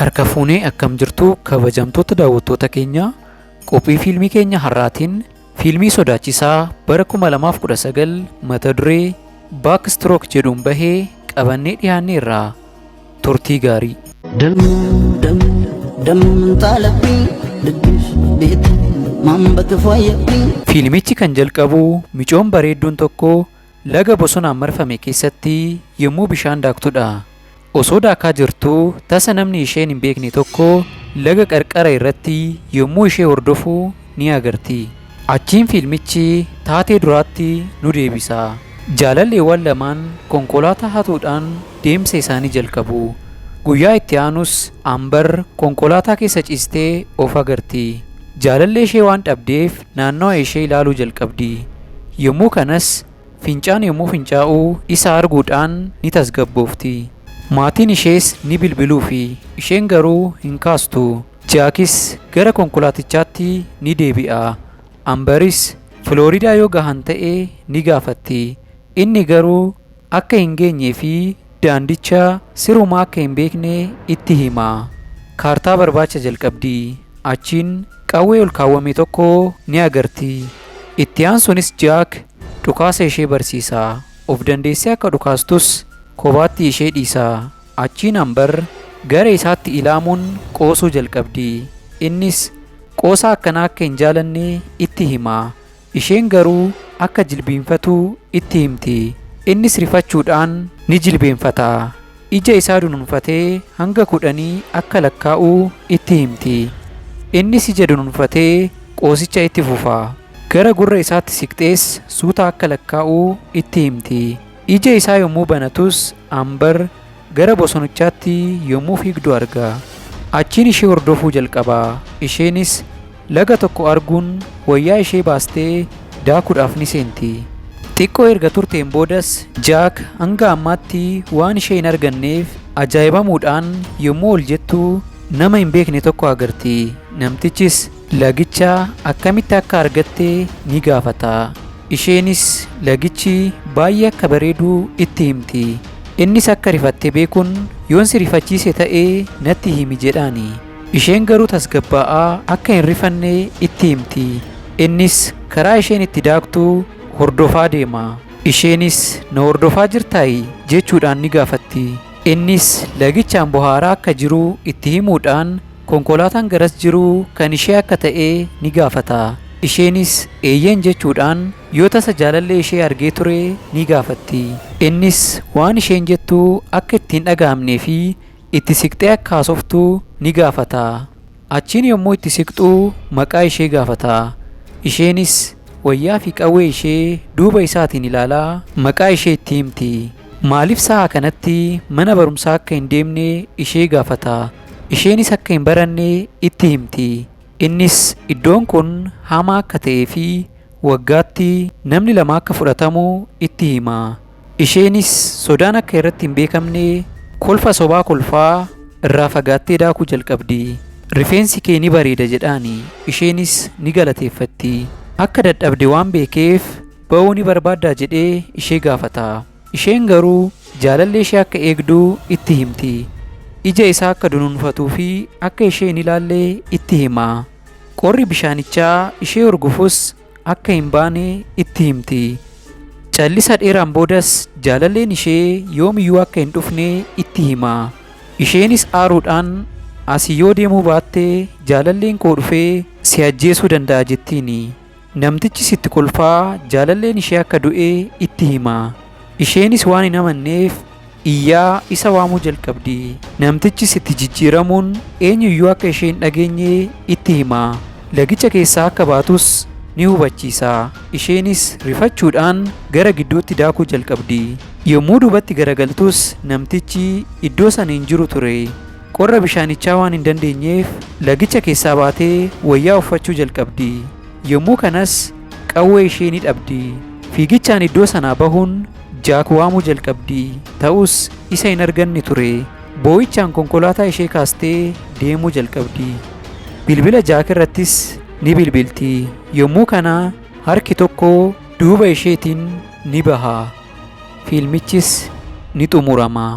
Harka fuunee akkam jirtu kabajamtoota daawwattoota keenya qophii fiilmii keenya har'aatiin fiilmii sodaachisaa bara 2019 mata duree Backstroke jedhuun bahee qabannee dhiyaanneerra. Turtii gaarii. Fiilmichi kan jalqabu micoon bareedduun tokko laga bosonaan marfame keessatti yommuu bishaan daaktudha. Osoo daakaa jirtuu tasa namni isheen hin beekne tokko laga qarqara irratti yommuu ishee hordofu ni agarti. Achiin fiilmichi taatee duraatti nu deebisa. Jaalalleewwan lamaan konkolaataa hatuudhaan deemsa isaanii jalqabu. Guyyaa itti aanus Ambar konkolaataa keessa ciistee of agarti. Jaalallee ishee waan dhabdeef naannawa ishee ilaaluu jalqabdi. Yommuu kanas fincaan yommuu fincaa'u isa arguudhaan ni tasgabboofti. Maatiin ishees ni bilbiluu fi isheen garuu hin kaastu. Jaakis gara konkolaatichaatti ni deebi'a. Ambaris Filooriidaa yoo gahan ta'e ni gaafatti. Inni garuu akka hin geenyee fi daandicha sirumaa akka hin beekne itti hima. Kaartaa barbaacha jalqabdi. Achiin qawwee ol kaawwame tokko ni agarti. Itti aansuunis Jaak dhukaasa ishee barsiisa. Of dandeessee akka dhukaastus kophaatti ishee dhiisa. Achiin Ambar gara isaatti ilaamuun qoosuu jalqabdi. Innis qoosa akkanaa akka hin jaalanne itti hima. Isheen garuu akka jilbeenfatu itti himti. Innis rifachuudhaan ni jilbeenfata. Ija isaa dunuunfatee hanga 10 akka lakkaa'u itti himti. Innis ija dunuunfatee qoosicha itti fufa. Gara gurra isaatti siqxees suuta akka lakkaa'u itti himti. Ija isaa yommuu banatus Ambar gara bosonichaatti yommuu fiigdu arga. Achiin ishee hordofuu jalqaba. Isheenis laga tokko arguun wayyaa ishee baastee daakuudhaaf ni seenti. Xiqqoo erga turteen boodas Jaak hanga ammaatti waan ishee hin arganneef ajaa'ibamuudhaan yommuu ol jettu nama hin beekne tokko agarti. Namtichis lagicha akkamitti akka argatte ni gaafata. Isheenis lagichi baay'ee akka bareedu itti himti. Innis akka rifatte beekuun yoon si rifachiise ta'ee natti himi jedhaani. Isheen garuu tasgabbaa'aa akka hin rifanne itti himti. Innis karaa isheen itti daaktu hordofaa deema. Isheenis na hordofaa jirtaayi jechuudhaan ni gaafatti. Innis lagichaan bohaaraa akka jiru itti himuudhaan konkolaataan garas jiru kan ishee akka ta'e ni gaafata. Isheenis eeyyeen jechuudhaan yoo tasa jaalallee ishee argee ture ni gaafatti. Innis waan isheen jettu akka itti hin dhaga'amnee fi itti siqxee akka haasoftu ni gaafata. Achiin yommuu itti siqxu maqaa ishee gaafata. Isheenis wayyaa fi qawwee ishee duuba isaatiin ilaalaa maqaa ishee itti himti. Maaliif sa'a kanatti mana barumsaa akka hin deemne ishee gaafata. Isheenis akka hin baranne itti himti. Innis iddoon kun hamaa akka ta'ee fi waggaatti namni lama akka fudhatamu itti hima. Isheenis sodaan akka irratti hin beekamne kolfa sobaa kolfaa irraa fagaattee daakuu jalqabdi. Rifeensi kee ni bareeda jedhaani. Isheenis ni galateeffatti. Akka dadhabde waan beekeef ba'uu ni barbaaddaa jedhee ishee gaafata. Isheen garuu jaalallee ishee akka eegdu itti himti. Ija isaa akka dunuunfatuu fi akka ishee hin ilaalle itti hima. Qorri bishaanichaa ishee horgufus akka hin baane itti himti. Callisa dheeraan boodas jaalalleen ishee yoomiyyuu akka hin dhufne itti hima. Isheenis aaruudhaan asii yoo deemuu baatte jaalalleen koo dhufee si ajjeesuu danda'a jettiini. Namtichi sitti kolfaa jaalalleen ishee akka du'e itti hima. Isheenis waan hin amanneef iyyaa isa waamuu jalqabdi. Namtichi sitti jijjiiramuun eenyuyyuu akka ishee hin dhageenye itti hima. Lagicha keessaa akka baatus ni hubachiisa. Isheenis rifachuudhaan gara gidduutti daakuu jalqabdi. Yommuu duubatti garagaltus namtichi iddoo sana hin jiru ture. Qorra bishaanichaa waan hin dandeenyeef lagicha keessaa baatee wayyaa uffachuu jalqabdi. Yommuu kanas qawwee ishee ni dhabdi. Fiigichaan iddoo sanaa bahuun Jaak waamuu jalqabdi. Ta'us isa hin arganne ture. Boo'ichaan konkolaataa ishee kaastee deemuu jalqabdi. Bilbila Jaak irrattis ni bilbilti. Yommuu kana harki tokko duuba isheetiin ni baha. Fiilmichis ni xumurama.